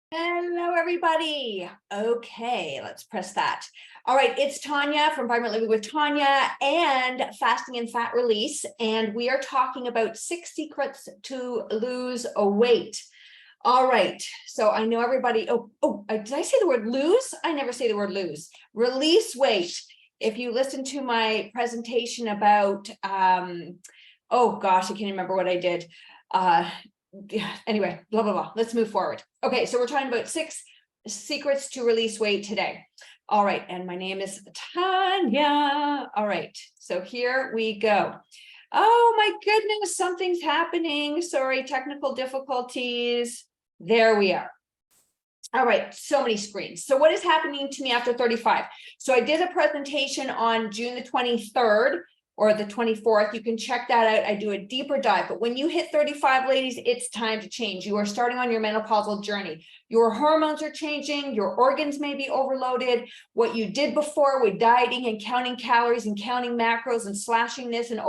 Hello, everybody. Okay, let's press that. All right, it's Tanya from Vibrant Living with Tanya and Fasting and Fat Release, and we are talking about 6 secrets to lose weight. All right, so I know everybody. Did I say the word lose? I never say the word lose. Release weight. If you listen to my presentation about, oh gosh, I can't remember what I did. Anyway, blah, blah, blah. Let's move forward. Okay, so we're talking about 6 secrets to release weight today. All right, and my name is Tanya. All right, so here we go. Oh my goodness, something's happening. Sorry, technical difficulties. There we are. All right, so many screens. So what is happening to me after 35? So I did a presentation on June the 23rd or the 24th. You can check that out. I do a deeper dive. But when you hit 35, ladies, it's time to change. You are starting on your menopausal journey. Your hormones are changing. Your organs may be overloaded. What you did before with dieting and counting calories and counting macros and slashing this and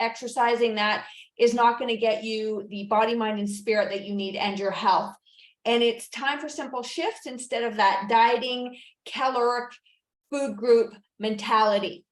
exercising, that is not going to get you the body, mind, and spirit that you need and your health. And it's time for simple shifts instead of that dieting, caloric, food group mentality.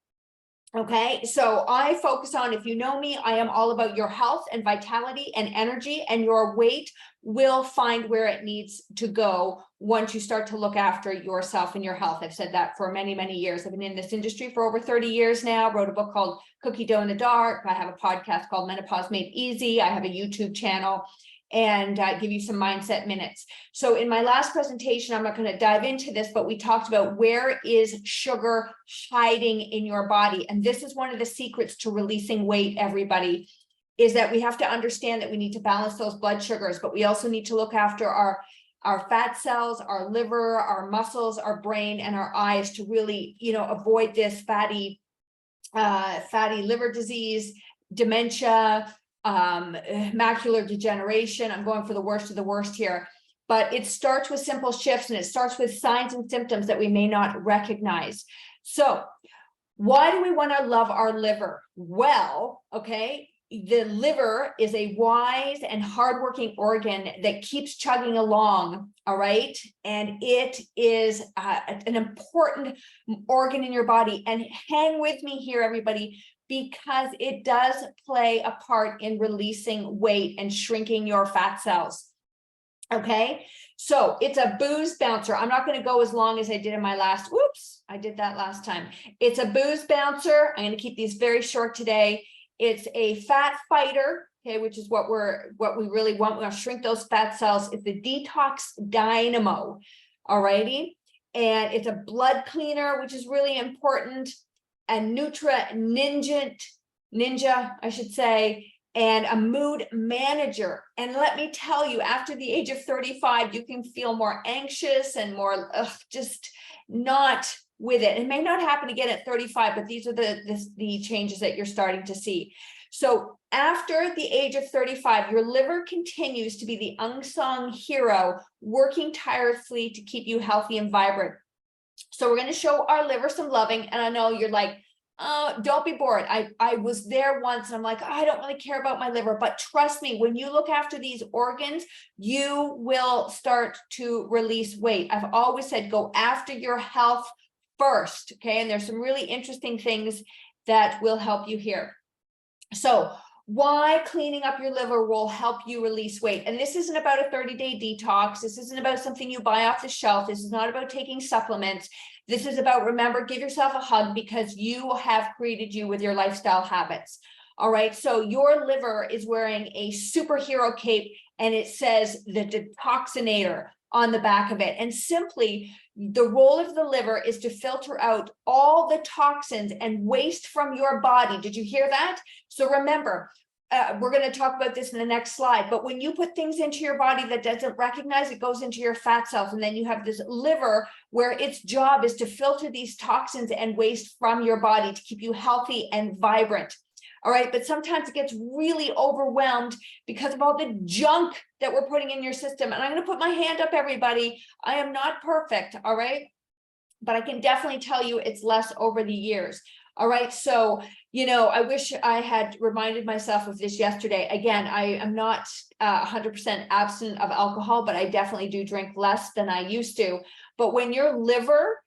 Okay, so I focus on, if you know me, I am all about your health and vitality and energy, and your weight will find where it needs to go once you start to look after yourself and your health. I've said that for many, many years. I've been in this industry for over 30 years now, wrote a book called Cookie Dough in the Dark. I have a podcast called Menopause Made Easy. I have a YouTube channel, and give you some mindset minutes. So in my last presentation, I'm not going to dive into this, but we talked about where is sugar hiding in your body. And this is one of the secrets to releasing weight, everybody, is that we have to understand that we need to balance those blood sugars, but we also need to look after our fat cells, our liver, our muscles, our brain, and our eyes to really, avoid this fatty liver disease, dementia, macular degeneration. I'm going for the worst of the worst here, but it starts with simple shifts, and it starts with signs and symptoms that we may not recognize. So why do we want to love our liver? Well, okay, the liver is a wise and hardworking organ that keeps chugging along, all right? And it is an important organ in your body. And hang with me here, everybody, because it does play a part in releasing weight and shrinking your fat cells. Okay, so it's a booze bouncer. I'm not going to go as long as I did in my last, I did that last time. It's a booze bouncer. I'm going to keep these very short today. It's a fat fighter, okay, which is what we really want. We want to shrink those fat cells. It's the detox dynamo, all righty? And it's a blood cleaner, which is really important. A ninja, I should say, and a mood manager. And let me tell you, after the age of 35, you can feel more anxious and more just not with it. It may not happen again at 35, but these are the changes that you're starting to see. So after the age of 35, your liver continues to be the unsung hero, working tirelessly to keep you healthy and vibrant. So we're going to show our liver some loving. And I know you're like, don't be bored. I was there once and I'm like, I don't really care about my liver, but trust me, when you look after these organs, you will start to release weight. I've always said, go after your health first. Okay. And there's some really interesting things that will help you here. So why cleaning up your liver will help you release weight. And this isn't about a 30-day detox. This isn't about something you buy off the shelf. This is not about taking supplements. This is about, remember, give yourself a hug, because you have created you with your lifestyle habits. All right. So your liver is wearing a superhero cape, and it says the detoxinator on the back of it. And simply, the role of the liver is to filter out all the toxins and waste from your body. Did you hear that? So remember, we're going to talk about this in the next slide, but when you put things into your body that doesn't recognize, it goes into your fat cells. And then you have this liver where its job is to filter these toxins and waste from your body to keep you healthy and vibrant. All right. But sometimes it gets really overwhelmed because of all the junk that we're putting in your system. And I'm going to put my hand up, everybody. I am not perfect. All right. But I can definitely tell you it's less over the years. All right. So, I wish I had reminded myself of this yesterday. Again, I am not 100% abstinent of alcohol, but I definitely do drink less than I used to. But when your liver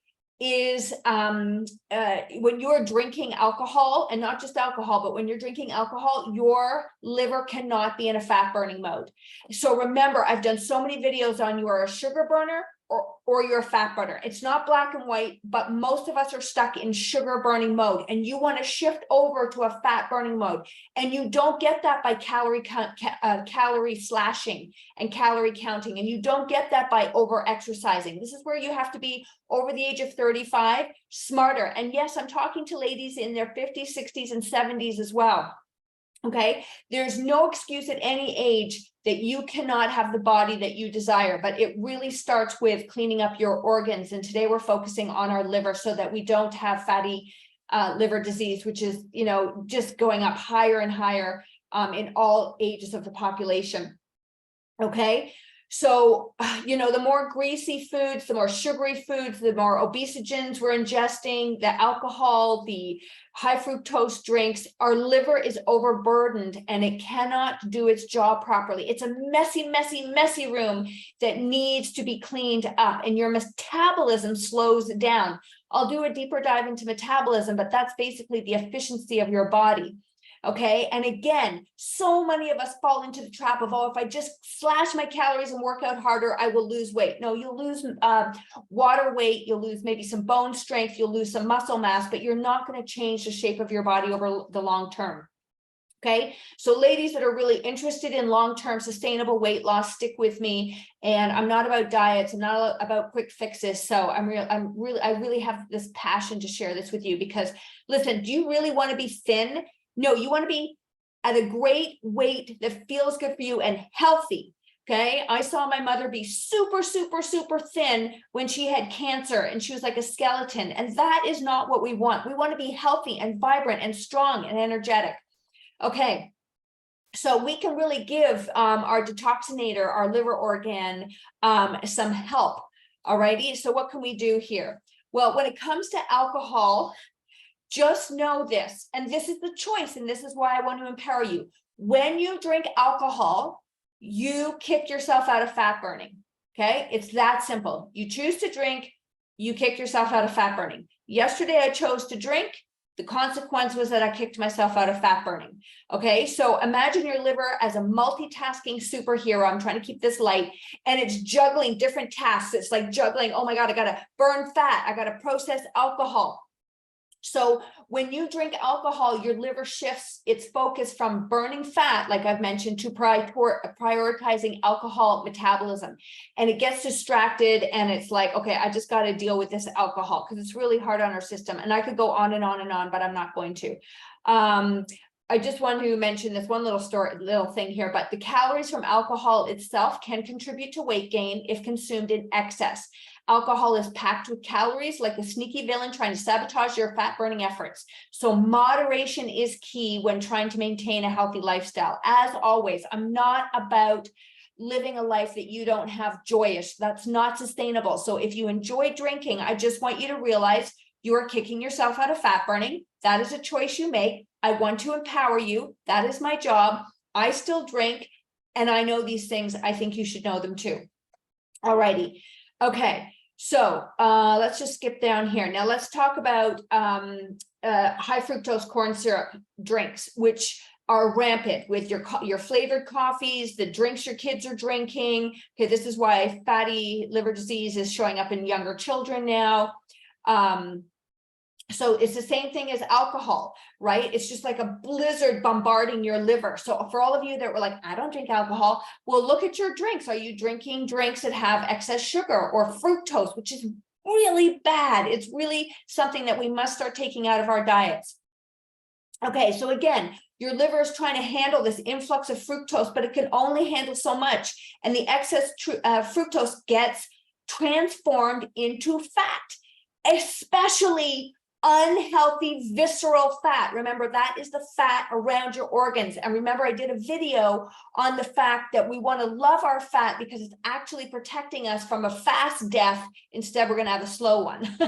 is when you're drinking alcohol, and not just alcohol, but when you're drinking alcohol, your liver cannot be in a fat burning mode. So remember, I've done so many videos on you are a sugar burner or you're a fat burner. It's not black and white, but most of us are stuck in sugar burning mode, and you want to shift over to a fat burning mode. And you don't get that by calorie slashing and calorie counting, and you don't get that by over exercising. This is where you have to be over the age of 35, smarter. And yes, I'm talking to ladies in their 50s, 60s, and 70s as well. Okay, there's no excuse at any age that you cannot have the body that you desire, but it really starts with cleaning up your organs. And today we're focusing on our liver so that we don't have fatty liver disease, which is, just going up higher and higher in all ages of the population. Okay. So, the more greasy foods, the more sugary foods, the more obesogens we're ingesting, the alcohol, the high fructose drinks, our liver is overburdened and it cannot do its job properly. It's a messy, messy, messy room that needs to be cleaned up, and your metabolism slows down. I'll do a deeper dive into metabolism, but that's basically the efficiency of your body. Okay. And again, so many of us fall into the trap of, if I just slash my calories and work out harder, I will lose weight. No, you'll lose water weight. You'll lose maybe some bone strength. You'll lose some muscle mass, but you're not going to change the shape of your body over the long term. Okay. So ladies that are really interested in long-term sustainable weight loss, stick with me. And I'm not about diets. I'm not about quick fixes. So I really have this passion to share this with you, because listen, do you really want to be thin? No, you want to be at a great weight that feels good for you and healthy. Okay. I saw my mother be super, super, super thin when she had cancer, and she was like a skeleton. And that is not what we want. We want to be healthy and vibrant and strong and energetic. Okay. So we can really give our detoxinator, our liver organ, some help. All righty. So what can we do here? Well, when it comes to alcohol, just know this, and this is the choice, and this is why I want to empower you. When you drink alcohol, you kick yourself out of fat burning. Okay. It's that simple. You choose to drink, you kick yourself out of fat burning. Yesterday, I chose to drink. The consequence was that I kicked myself out of fat burning. Okay. So imagine your liver as a multitasking superhero. I'm trying to keep this light, and it's juggling different tasks. It's like juggling, oh my God, I got to burn fat. I got to process alcohol. So when you drink alcohol, your liver shifts its focus from burning fat, like I've mentioned, to prioritizing alcohol metabolism. And it gets distracted, and it's like, okay, I just got to deal with this alcohol because it's really hard on our system. And I could go on and on and on, but I'm not going to. I just want to mention this one little thing here, but the calories from alcohol itself can contribute to weight gain if consumed in excess. Alcohol is packed with calories, like a sneaky villain trying to sabotage your fat burning efforts. So moderation is key when trying to maintain a healthy lifestyle. As always, I'm not about living a life that you don't have joyous. That's not sustainable. So if you enjoy drinking, I just want you to realize you are kicking yourself out of fat burning. That is a choice you make. I want to empower you. That is my job. I still drink, and I know these things. I think you should know them too. All righty. Okay. So let's just skip down here. Now let's talk about high fructose corn syrup drinks, which are rampant with your flavored coffees, the drinks your kids are drinking. Okay, this is why fatty liver disease is showing up in younger children now. So it's the same thing as alcohol, right? It's just like a blizzard bombarding your liver. So for all of you that were like, I don't drink alcohol, well, look at your drinks. Are you drinking drinks that have excess sugar or fructose, which is really bad? It's really something that we must start taking out of our diets. Okay, so again, your liver is trying to handle this influx of fructose, but it can only handle so much. And the excess fructose gets transformed into fat, especially unhealthy visceral fat. Remember, that is the fat around your organs. And remember, I did a video on the fact that we want to love our fat because it's actually protecting us from a fast death. Instead, we're going to have a slow one.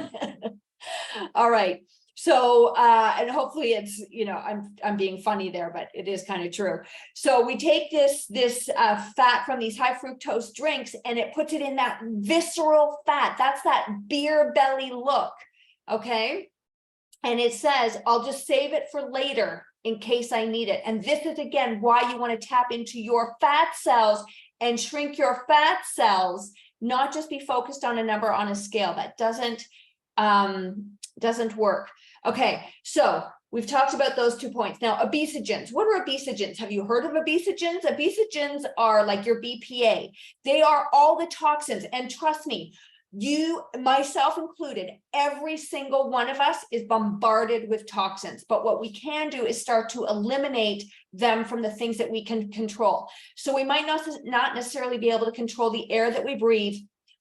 All right. So, and hopefully it's, I'm being funny there, but it is kind of true. So we take this fat from these high fructose drinks and it puts it in that visceral fat. That's that beer belly look. Okay. And it says, I'll just save it for later in case I need it. And this is, again, why you want to tap into your fat cells and shrink your fat cells, not just be focused on a number on a scale. That doesn't work. Okay, so we've talked about those 2 points. Now, obesogens. What are obesogens? Have you heard of obesogens? Obesogens are like your BPA. They are all the toxins. And trust me, you, myself included, every single one of us is bombarded with toxins. But what we can do is start to eliminate them from the things that we can control. So we might not necessarily be able to control the air that we breathe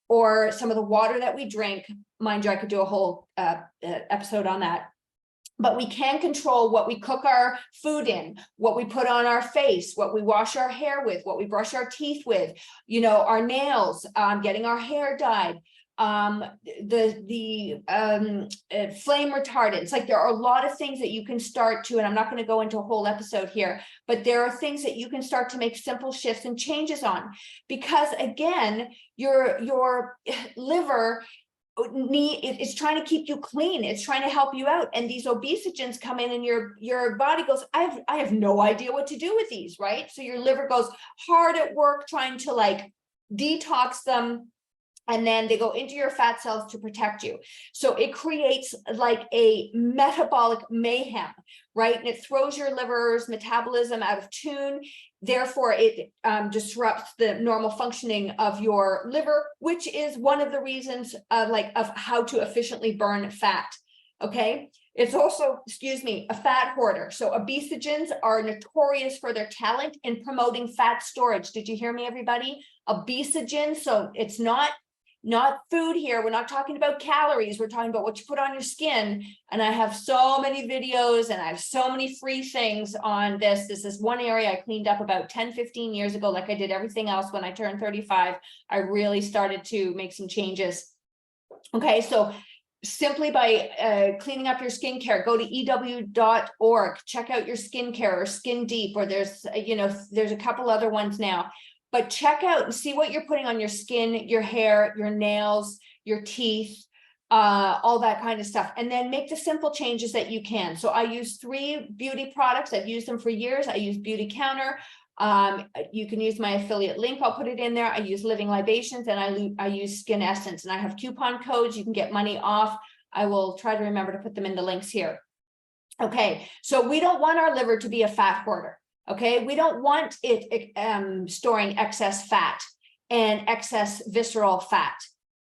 or some of the water that we drink. Mind you, I could do a whole episode on that. But we can control what we cook our food in, what we put on our face, what we wash our hair with, what we brush our teeth with, our nails, getting our hair dyed, the flame retardants. Like, there are a lot of things that you can start to, and I'm not going to go into a whole episode here, but there are things that you can start to make simple shifts and changes on, because again, your liver it's trying to keep you clean. It's trying to help you out. And these obesogens come in and your body goes, I have no idea what to do with these, right? So your liver goes hard at work trying to like detox them. And then they go into your fat cells to protect you. So it creates like a metabolic mayhem, right? And it throws your liver's metabolism out of tune. Therefore, it disrupts the normal functioning of your liver, which is one of the reasons of how to efficiently burn fat. Okay. It's also, a fat hoarder. So obesogens are notorious for their talent in promoting fat storage. Did you hear me, everybody? Obesogens. So it's not food here. We're not talking about calories. We're talking about what you put on your skin. And I have so many videos and I have so many free things on this. This is one area I cleaned up about 10, 15 years ago, like I did everything else. When I turned 35, I really started to make some changes. Okay, so simply by cleaning up your skincare, go to ew.org, check out your skincare or Skin Deep, or there's a couple other ones now. But check out and see what you're putting on your skin, your hair, your nails, your teeth, all that kind of stuff. And then make the simple changes that you can. So I use 3 beauty products. I've used them for years. I use Beauty Counter. You can use my affiliate link. I'll put it in there. I use Living Libations, and I use Skin Essence. And I have coupon codes. You can get money off. I will try to remember to put them in the links here. Okay, so we don't want our liver to be a fat hoarder. Okay, we don't want it storing excess fat and excess visceral fat.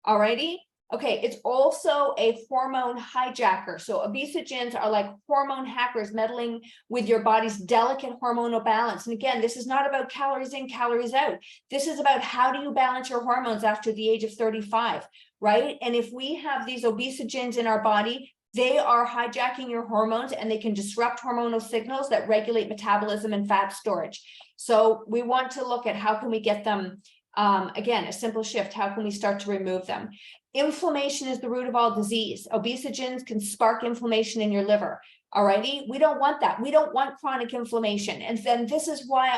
Alrighty. Okay, it's also a hormone hijacker. So obesogens are like hormone hackers meddling with your body's delicate hormonal balance. And again, this is not about calories in, calories out. This is about how do you balance your hormones after the age of 35, right? And if we have these obesogens in our body, they are hijacking your hormones, and they can disrupt hormonal signals that regulate metabolism and fat storage. So we want to look at how can we get them, again, a simple shift. How can we start to remove them? Inflammation is the root of all disease. Obesogens can spark inflammation in your liver. Alrighty, we don't want that. We don't want chronic inflammation. And then this is why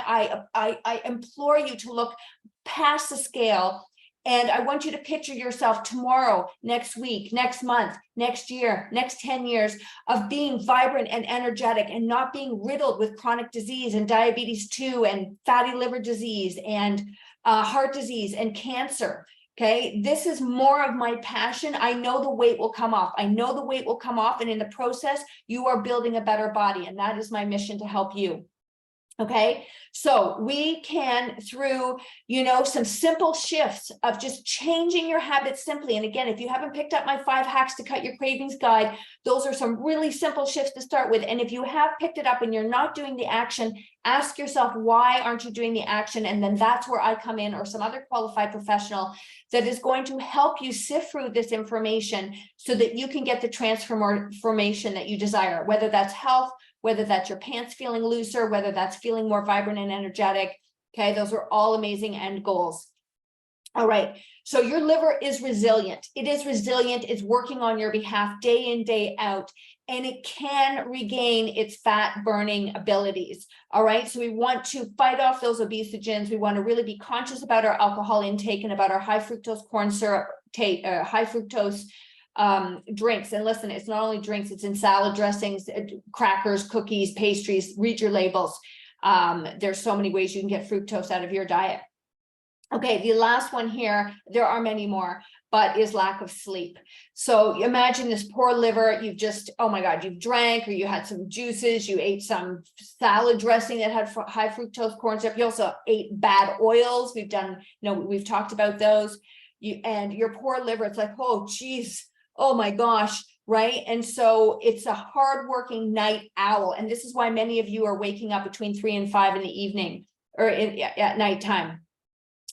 I implore you to look past the scale. And I want you to picture yourself tomorrow, next week, next month, next year, next 10 years of being vibrant and energetic and not being riddled with chronic disease and diabetes 2 and fatty liver disease and heart disease and cancer. Okay, this is more of my passion. I know the weight will come off. I know the weight will come off. And in the process, you are building a better body. And that is my mission to help you. Okay, so we can, through, some simple shifts of just changing your habits simply. And again, if you haven't picked up my 5 hacks to cut your cravings guide, those are some really simple shifts to start with. And if you have picked it up and you're not doing the action, ask yourself, why aren't you doing the action? And then that's where I come in, or some other qualified professional that is going to help you sift through this information so that you can get the transformation that you desire, whether that's health, whether that's your pants feeling looser, whether that's feeling more vibrant and energetic. Okay, those are all amazing end goals. All right, so your liver is resilient. It is resilient. It's working on your behalf day in, day out, and it can regain its fat burning abilities. All right, so we want to fight off those obesogens. We want to really be conscious about our alcohol intake and about our high fructose corn syrup, high fructose drinks. And listen, it's not only drinks, it's in salad dressings, crackers, cookies, pastries. Read your labels. There's so many ways you can get fructose out of your diet. Okay, the last one here, there are many more, but is lack of sleep. So imagine this poor liver, you've just, oh my God, you've drank, or you had some juices, you ate some salad dressing that had high fructose corn syrup. You also ate bad oils. We've talked about those. And your poor liver, it's like, oh geez, oh my gosh, right? And so it's a hardworking night owl. And this is why many of you are waking up between 3 and 5 in the evening or at nighttime.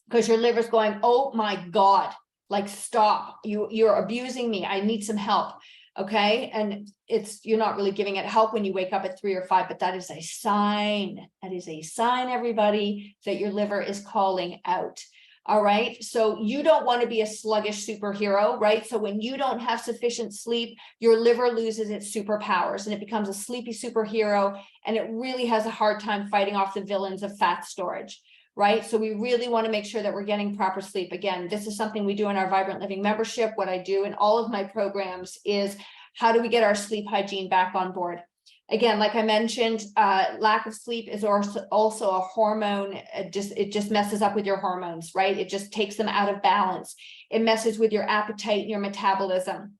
Because your liver's going, oh my God, like stop, you're abusing me. I need some help. Okay. And you're not really giving it help when you wake up at 3 or 5, but that is a sign. That is a sign, everybody, that your liver is calling out. All right. So you don't want to be a sluggish superhero, right? So when you don't have sufficient sleep, your liver loses its superpowers and it becomes a sleepy superhero, and it really has a hard time fighting off the villains of fat storage. Right? So we really want to make sure that we're getting proper sleep. Again, this is something we do in our Vibrant Living membership. What I do in all of my programs is how do we get our sleep hygiene back on board? Again, like I mentioned, lack of sleep is also a hormone. It just messes up with your hormones, right? It just takes them out of balance. It messes with your appetite and your metabolism.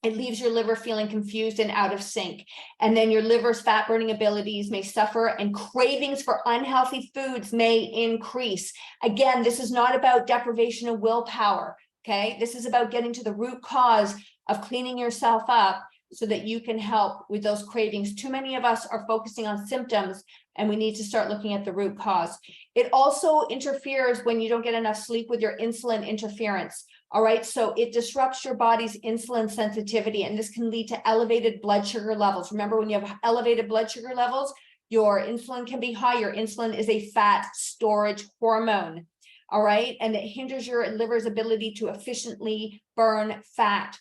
It leaves your liver feeling confused and out of sync. And then your liver's fat burning abilities may suffer and cravings for unhealthy foods may increase. Again, this is not about deprivation of willpower, okay? This is about getting to the root cause of cleaning yourself up so that you can help with those cravings. Too many of us are focusing on symptoms, and we need to start looking at the root cause. It also interferes when you don't get enough sleep with your insulin interference. All right, so it disrupts your body's insulin sensitivity, and this can lead to elevated blood sugar levels. Remember, when you have elevated blood sugar levels, your insulin can be high. Your insulin is a fat storage hormone. All right, and it hinders your liver's ability to efficiently burn fat.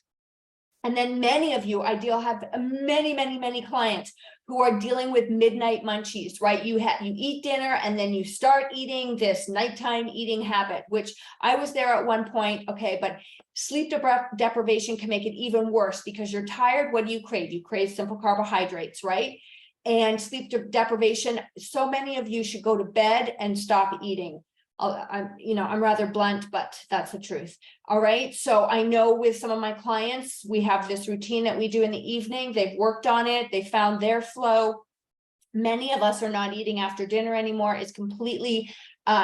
And then many of you, I have many clients who are dealing with midnight munchies, right? You eat dinner and then you start eating this nighttime eating habit, which I was there at one point. Okay, but sleep deprivation can make it even worse because you're tired. What do you crave? You crave simple carbohydrates, right? And sleep deprivation, so many of you should go to bed and stop eating. I'm rather blunt, but that's the truth. All right. So I know with some of my clients, we have this routine that we do in the evening. They've worked on it. They found their flow. Many of us are not eating after dinner anymore. It's completely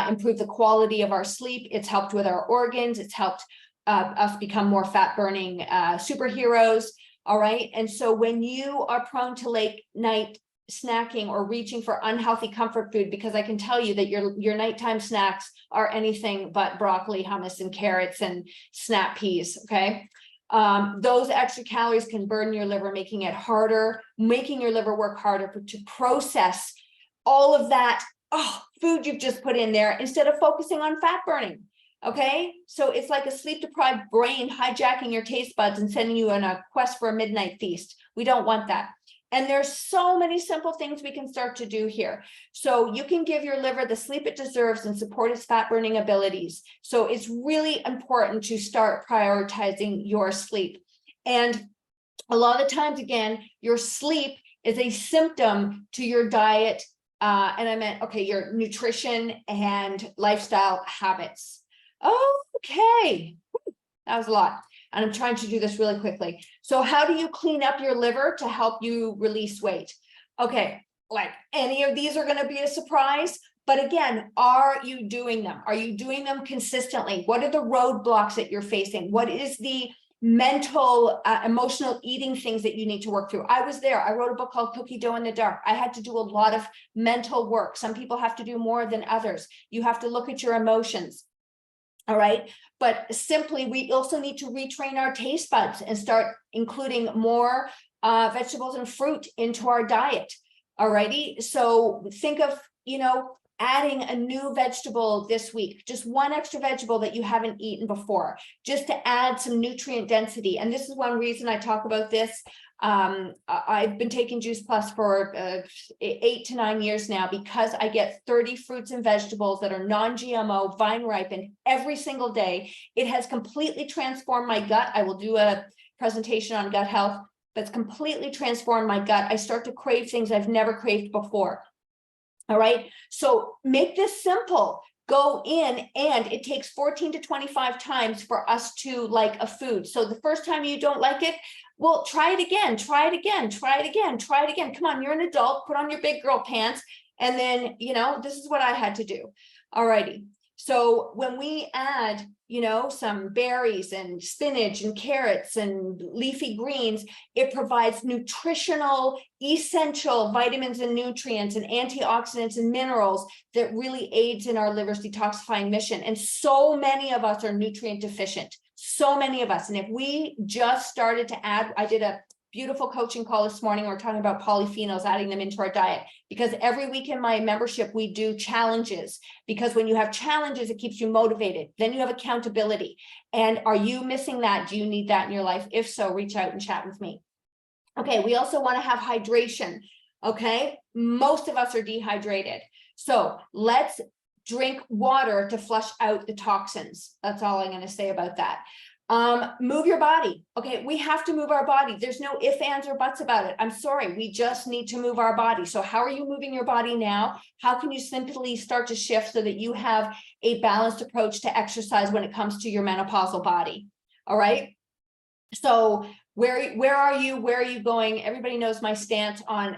improved the quality of our sleep. It's helped with our organs. It's helped us become more fat burning superheroes. All right. And so when you are prone to late night snacking or reaching for unhealthy comfort food, because I can tell you that your nighttime snacks are anything but broccoli, hummus, and carrots and snap peas. Okay. Those extra calories can burden your liver, making your liver work harder to process all of that food you've just put in there instead of focusing on fat burning. Okay. So it's like a sleep deprived brain hijacking your taste buds and sending you on a quest for a midnight feast. We don't want that. And there's so many simple things we can start to do here. So you can give your liver the sleep it deserves and support its fat burning abilities. So it's really important to start prioritizing your sleep. And a lot of times, again, your sleep is a symptom to your diet. And I meant, okay, your nutrition and lifestyle habits. Okay, that was a lot. And I'm trying to do this really quickly. So how do you clean up your liver to help you release weight? Okay, like any of these are going to be a surprise. But again, are you doing them? Are you doing them consistently? What are the roadblocks that you're facing? What is the mental, emotional eating things that you need to work through? I was there. I wrote a book called Cookie Dough in the Dark. I had to do a lot of mental work. Some people have to do more than others. You have to look at your emotions. All right. But simply, we also need to retrain our taste buds and start including more vegetables and fruit into our diet. All righty. So think of, adding a new vegetable this week, just one extra vegetable that you haven't eaten before, just to add some nutrient density. And this is one reason I talk about this. I've been taking Juice Plus for 8 to 9 years now, because I get 30 fruits and vegetables that are non-GMO, vine ripened every single day. It has completely transformed my gut. I will do a presentation on gut health that's completely transformed my gut. I start to crave things I've never craved before. All right, so make this simple. Go in, and it takes 14 to 25 times for us to like a food. So the first time you don't like it, well, try it again, try it again, try it again, try it again. Come on, you're an adult, put on your big girl pants. And then, this is what I had to do. All righty. So when we add, some berries and spinach and carrots and leafy greens, it provides nutritional, essential vitamins and nutrients and antioxidants and minerals that really aids in our liver's detoxifying mission. And so many of us are nutrient deficient, so many of us. And if we just started to add, I did a beautiful coaching call this morning. We're talking about polyphenols, adding them into our diet, because every week in my membership, we do challenges, because when you have challenges, it keeps you motivated. Then you have accountability. And are you missing that? Do you need that in your life? If so, reach out and chat with me. Okay, we also want to have hydration. Okay, most of us are dehydrated. So let's drink water to flush out the toxins. That's all I'm going to say about that. Move your body. Okay, we have to move our body. There's no ifs, ands, or buts about it. I'm sorry, we just need to move our body. So how are you moving your body now? How can you simply start to shift so that you have a balanced approach to exercise when it comes to your menopausal body? All right. So where are you? Where are you going? Everybody knows my stance on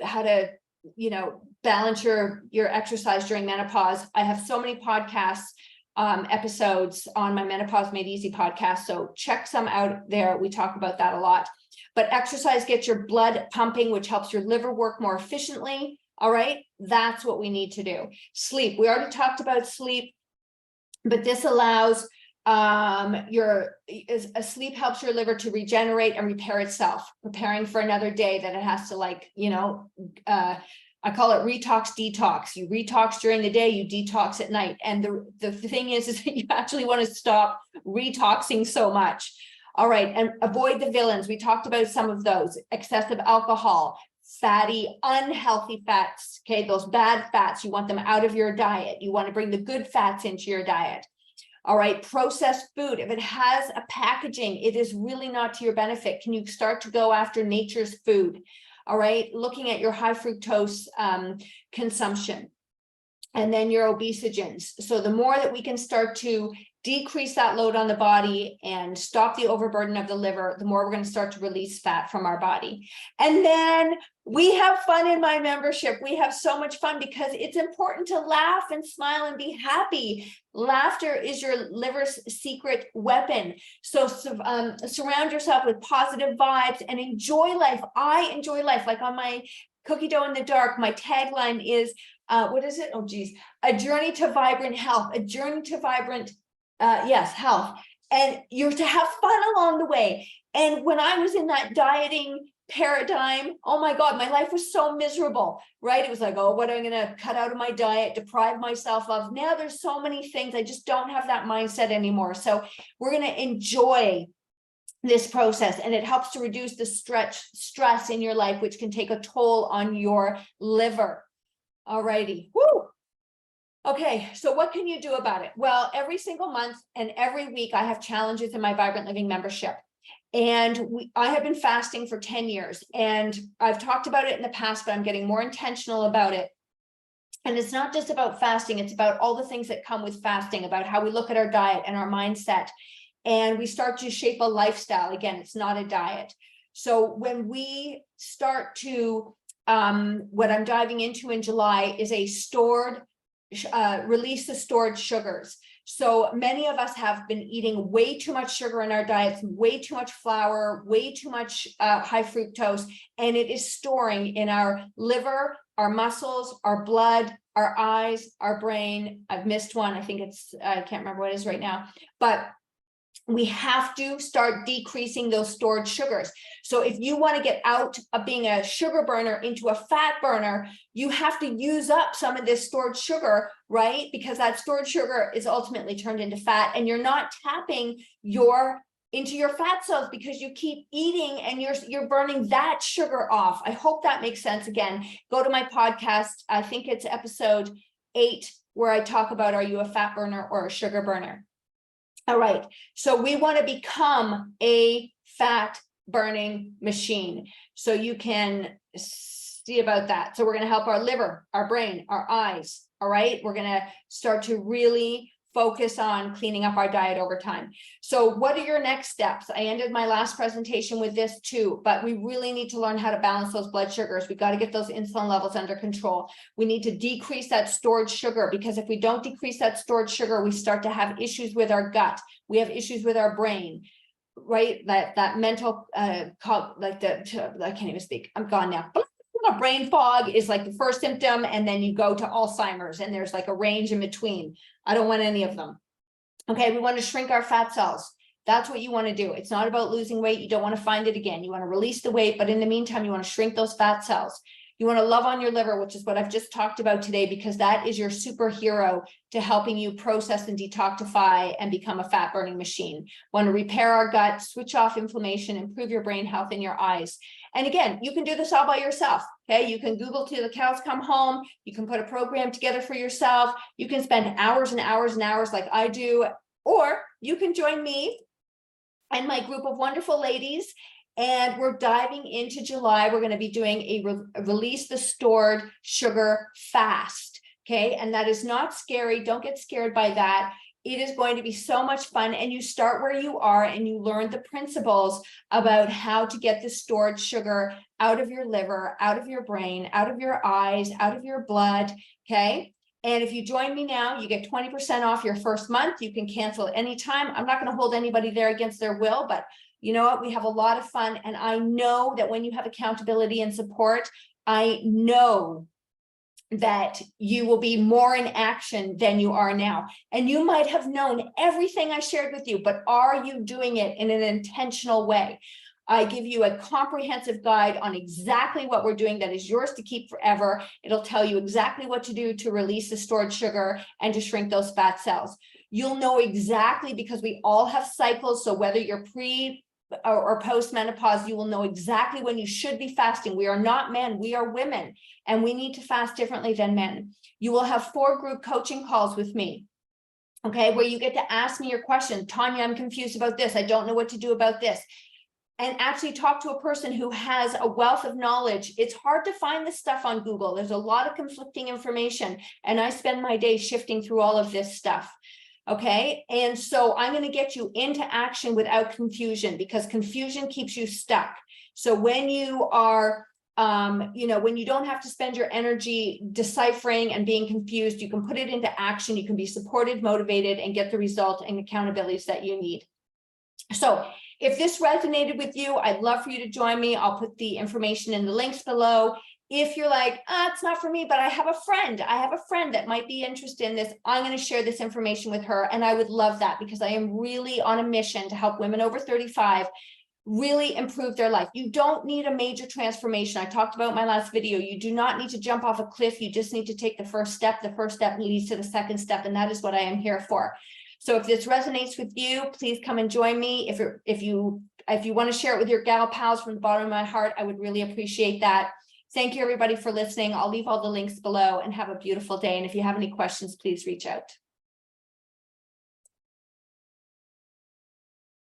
how to, balance your exercise during menopause. I have so many podcasts, episodes on my Menopause Made Easy podcast. So check some out there. We talk about that a lot. But exercise gets your blood pumping, which helps your liver work more efficiently. All right. That's what we need to do. Sleep. We already talked about sleep, but this allows sleep helps your liver to regenerate and repair itself, preparing for another day that it has to I call it retox detox. You retox during the day, you detox at night. And the thing is that you actually want to stop retoxing so much. All right. And avoid the villains. We talked about some of those: excessive alcohol, fatty, unhealthy fats. Okay. Those bad fats, you want them out of your diet. You want to bring the good fats into your diet. All right. Processed food. If it has a packaging, it is really not to your benefit. Can you start to go after nature's food? All right, looking at your high fructose consumption, and then your obesogens. So the more that we can start to decrease that load on the body and stop the overburden of the liver, the more we're going to start to release fat from our body. And then we have fun in my membership. We have so much fun because it's important to laugh and smile and be happy. Laughter is your liver's secret weapon. So surround yourself with positive vibes and enjoy life. I enjoy life. Like on my cookie dough in the dark, my tagline is, what is it? Oh, geez. A journey to vibrant health, a journey to vibrant health. And you're to have fun along the way. And when I was in that dieting paradigm, oh my God, my life was so miserable, right? It was like, oh, what am I going to cut out of my diet, deprive myself of? Now there's so many things. I just don't have that mindset anymore. So we're going to enjoy this process, and it helps to reduce the stress in your life, which can take a toll on your liver. All righty. Woo! Okay, so what can you do about it? Well, every single month and every week, I have challenges in my Vibrant Living membership. And I have been fasting for 10 years, and I've talked about it in the past, but I'm getting more intentional about it. And it's not just about fasting, it's about all the things that come with fasting, about how we look at our diet and our mindset. And we start to shape a lifestyle. Again, it's not a diet. So when we start to, what I'm diving into in July is a release the stored sugars. So many of us have been eating way too much sugar in our diets, way too much flour, way too much high fructose, and it is storing in our liver, our muscles, our blood, our eyes, our brain. I've missed one. I think I can't remember what it is right now, but we have to start decreasing those stored sugars. So if you want to get out of being a sugar burner into a fat burner, you have to use up some of this stored sugar, right? Because that stored sugar is ultimately turned into fat, and you're not tapping into your fat cells because you keep eating and you're burning that sugar off. I hope that makes sense. Again, go to my podcast. I think it's episode 8, where I talk about, are you a fat burner or a sugar burner? All right, so we want to become a fat burning machine. So you can see about that. So we're going to help our liver, our brain, our eyes. All right, we're going to start to really focus on cleaning up our diet over time. So what are your next steps? I ended my last presentation with this too, but we really need to learn how to balance those blood sugars. We've got to get those insulin levels under control. We need to decrease that stored sugar, because if we don't decrease that stored sugar, we start to have issues with our gut. We have issues with our brain, right? That mental, I can't even speak. I'm gone now. Brain fog is like the first symptom, and then you go to Alzheimer's, and there's like a range in between. I don't want any of them. Okay, we want to shrink our fat cells. That's what you want to do. It's not about losing weight. You don't want to find it again. You want to release the weight, but in the meantime, you want to shrink those fat cells. You want to love on your liver, which is what I've just talked about today, because that is your superhero to helping you process and detoxify and become a fat burning machine. Want to repair our gut, switch off inflammation, improve your brain health and your eyes. And again, you can do this all by yourself. Okay, you can Google till the cows come home. You can put a program together for yourself. You can spend hours and hours and hours like I do, or you can join me and my group of wonderful ladies. And we're diving into July. We're going to be doing a release the stored sugar fast. Okay, and that is not scary. Don't get scared by that. It is going to be so much fun, and you start where you are and you learn the principles about how to get the stored sugar out of your liver, out of your brain, out of your eyes, out of your blood. Okay. And if you join me now, you get 20% off your first month. You can cancel anytime. I'm not going to hold anybody there against their will, but you know what? We have a lot of fun. And I know that when you have accountability and support, I know that you will be more in action than you are now. And you might have known everything I shared with you, but are you doing it in an intentional way? I give you a comprehensive guide on exactly what we're doing that is yours to keep forever. It'll tell you exactly what to do to release the stored sugar and to shrink those fat cells. You'll know exactly, because we all have cycles. So whether you're pre or post-menopause, you will know exactly when you should be fasting. We are not men, we are women, and we need to fast differently than men. You will have 4 group coaching calls with me, okay, where you get to ask me your question. Tanya, I'm confused about this. I don't know what to do about this. And actually talk to a person who has a wealth of knowledge. It's hard to find this stuff on Google. There's a lot of conflicting information, and I spend my day shifting through all of this stuff. Okay, and so I'm going to get you into action without confusion, because confusion keeps you stuck. So when you are, when you don't have to spend your energy deciphering and being confused, you can put it into action. You can be supported, motivated, and get the result and accountabilities that you need. So if this resonated with you, I'd love for you to join me. I'll put the information in the links below. If you're like, it's not for me, but I have a friend that might be interested in this, I'm going to share this information with her. And I would love that, because I am really on a mission to help women over 35 really improve their life. You don't need a major transformation. I talked about in my last video. You do not need to jump off a cliff. You just need to take the first step. The first step leads to the second step. And that is what I am here for. So if this resonates with you, please come and join me. If you want to share it with your gal pals from the bottom of my heart, I would really appreciate that. Thank you, everybody, for listening. I'll leave all the links below, and have a beautiful day. And if you have any questions, please reach out.